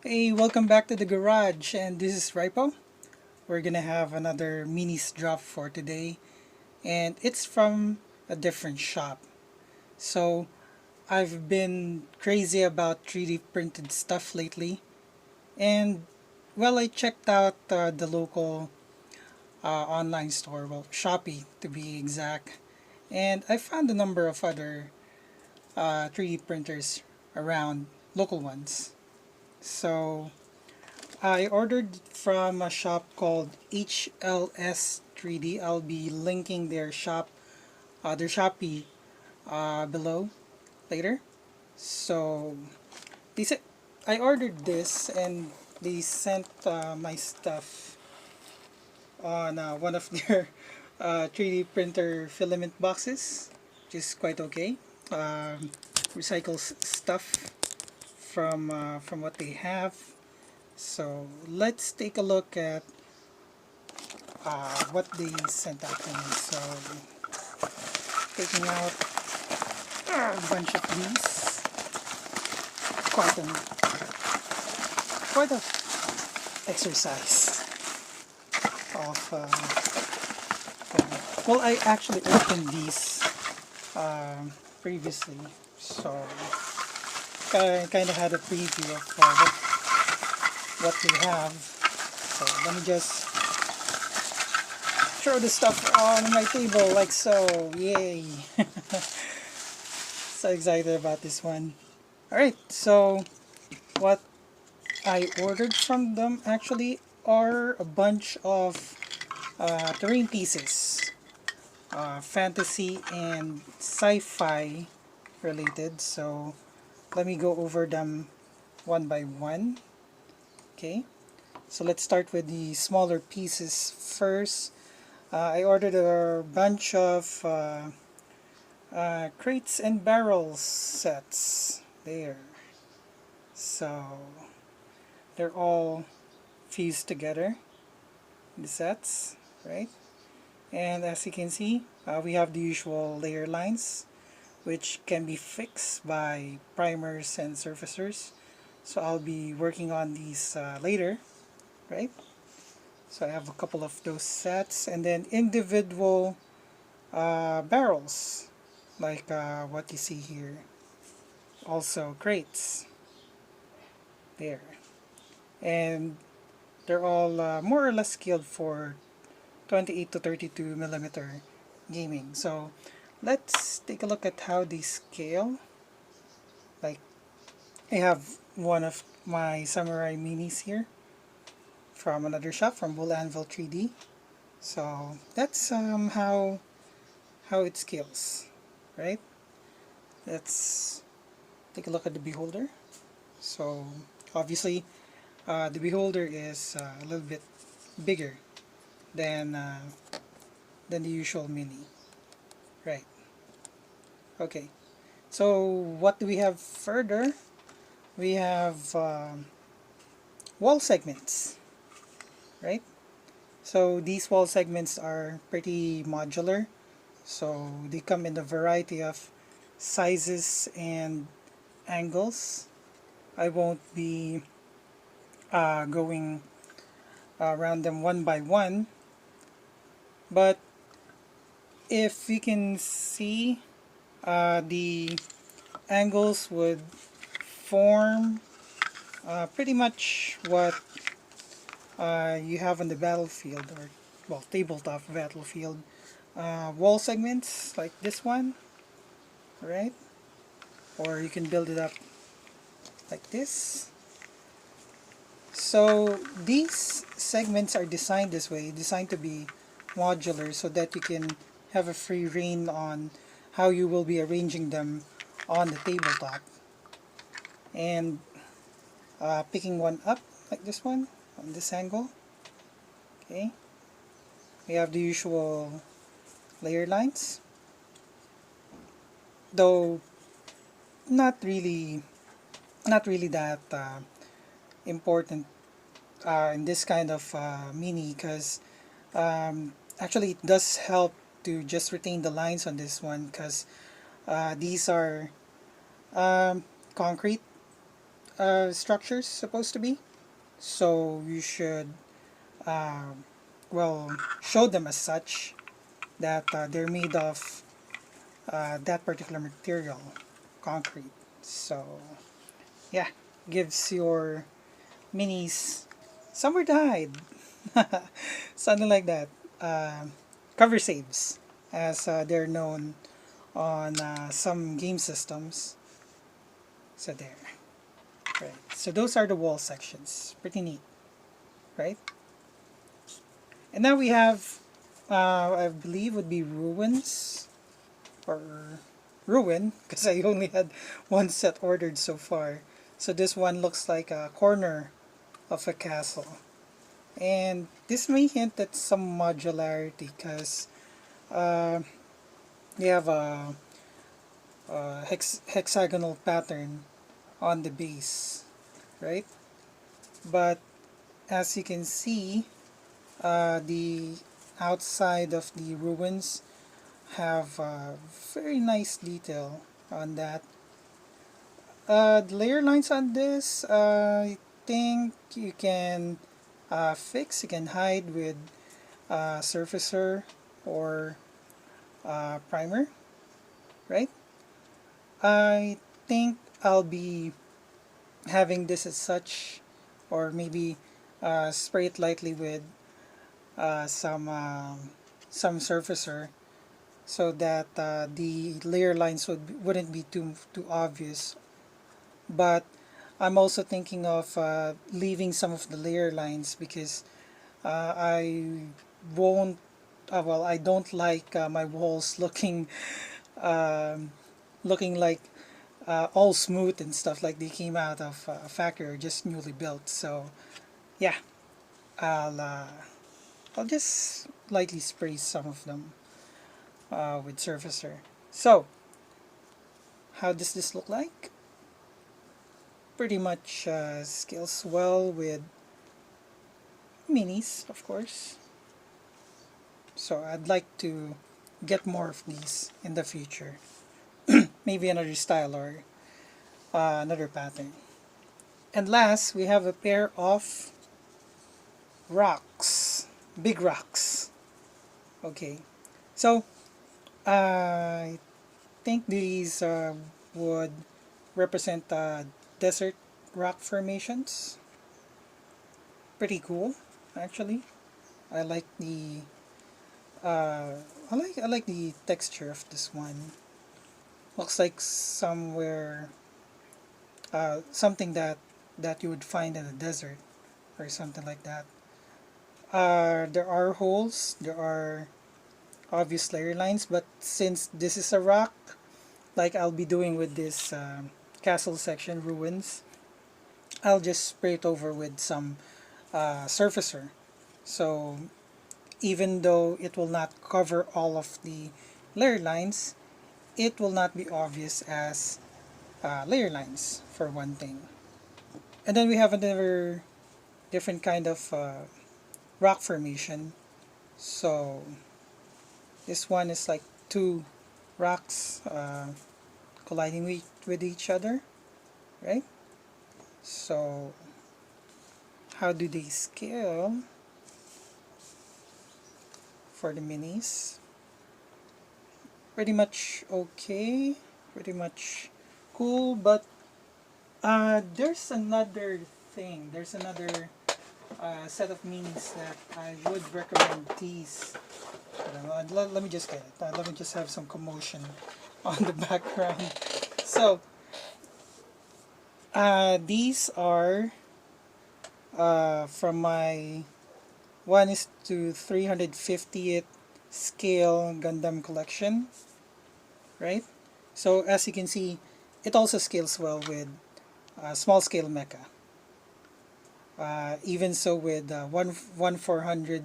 Hey, welcome back to the garage, and this is Ripo. We're gonna have another minis drop for today, and it's from a different shop. So, I've been crazy about 3D printed stuff lately, and I checked out the local online store, Shopee to be exact, and I found a number of other 3D printers around, local ones. So, I ordered from a shop called HLS 3D. I'll be linking their Shopee below later. So they said I ordered this and they sent my stuff on one of their 3D printer filament boxes, which is quite okay. Um, Recycles stuff from what they have. So let's take a look at what they sent out to me. So taking out a bunch of these, quite an quite a exercise of. I actually opened these previously, so I kind of had a preview of what they have. So let me just throw the stuff on my table like so. Yay! So excited about this one. Alright, so what I ordered from them actually are a bunch of terrain pieces, fantasy and sci-fi related. So let me go over them one by one. Okay, so let's start with the smaller pieces first. I ordered a bunch of crates and barrels sets there. So they're all fused together, the sets, right? And as you can see, we have the usual layer lines, which can be fixed by primers and surfacers. So I'll be working on these later, right? So I have a couple of those sets, and then individual barrels, like what you see here. Also crates there, and they're all more or less scaled for 28 to 32 millimeter gaming. So let's take a look at how they scale. Like, I have one of my Samurai Minis here from another shop, from Bull Anvil 3D. So that's how it scales, right? Let's take a look at the beholder. So obviously, the beholder is a little bit bigger than uh, than the usual mini, right? Okay. So what do we have further? We have wall segments, right? So these wall segments are pretty modular. So they come in a variety of sizes and angles. I won't be going around them one by one, but if you can see, the angles would form pretty much what you have on the battlefield, or tabletop battlefield. Wall segments like this one, right? Or you can build it up like this. So these segments are designed this way, designed to be modular, so that you can have a free reign on how you will be arranging them on the tabletop. And picking one up like this one on this angle. Okay, we have the usual layer lines, though not really not really that important in this kind of mini, because actually it does help to just retain the lines on this one, because these are concrete structures supposed to be. So you should well show them as such that they're made of that particular material, concrete. So yeah, gives your minis somewhere to hide, something like that. Cover saves, as they're known on some game systems. So there, right. So those are the wall sections. Pretty neat, right? And now we have, I believe, would be ruins or ruin, because I only had one set ordered so far. So this one looks like a corner of a castle. And this may hint at some modularity because uh, they have a hexagonal pattern on the base, right? But as you can see, the outside of the ruins have very nice detail on that. The layer lines on this, I think you can fix, you can hide with surfacer or primer, right? I think I'll be having this as such, or maybe spray it lightly with uh, some um, some surfacer, so that the layer lines wouldn't be too obvious. But I'm also thinking of leaving some of the layer lines because I won't. Well, I don't like my walls um, looking like all smooth and stuff like they came out of a factory or just newly built. So yeah, I'll uh, I'll just lightly spray some of them with surfacer. So how does this look like? Pretty much scales well with minis, of course. So I'd like to get more of these in the future. Maybe another style or another pattern. And last, we have a pair of rocks, big rocks. Okay, so I think these would represent desert rock formations. Pretty cool, actually. I like the I like the texture of this one. Looks like something that you would find in the desert or something like that. There are holes, there are obvious layer lines, but since this is a rock, like I'll be doing with this castle section ruins, I'll just spray it over with some surfacer. So even though it will not cover all of the layer lines, it will not be obvious as layer lines for one thing. And then we have another different kind of rock formation. So this one is like two rocks colliding with each other, right? So how do they scale for the minis? Pretty much okay, pretty much cool, but there's another thing. There's another set of minis that I would recommend these. Let me just get it. Let me just have some commotion on the background. So these are from my 1:350th scale Gundam collection, right? So as you can see, it also scales well with small scale mecha. Even so with one 400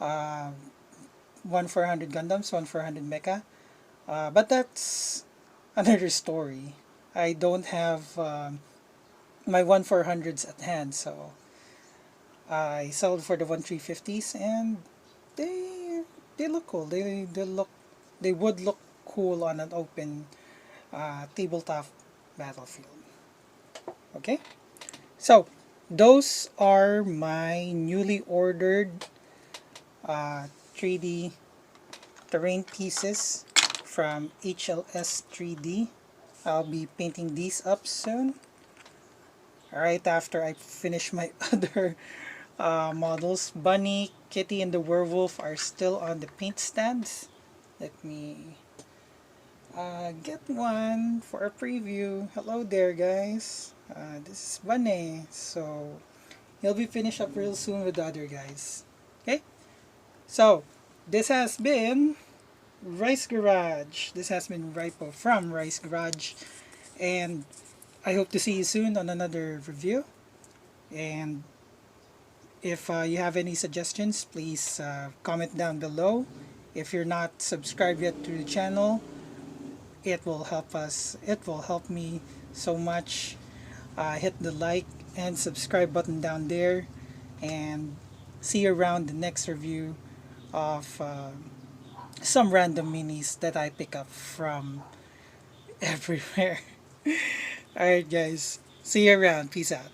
uh, 1/400 Gundams, 1/400 mecha. But that's another story. I don't have my 1/400s at hand, so I sold for the 1/350s, and they they look cool. They would look cool on an open tabletop battlefield. Okay. So those are my newly ordered 3D terrain pieces from HLS 3D. I'll be painting these up soon, right after I finish my other models. Bunny, Kitty, and the werewolf are still on the paint stands. Let me get one for a preview. Hello there, guys. This is Bunny. So he'll be finished up real soon with the other guys. Okay, so this has been Rice Garage. This has been Ripo from Rice Garage, and I hope to see you soon on another review. And if you have any suggestions, please comment down below. If you're not subscribed yet to the channel, it will help us. It will help me so much. Hit the like and subscribe button down there, and see you around the next review of some random minis that I pick up from everywhere. Alright, guys. See you around. Peace out.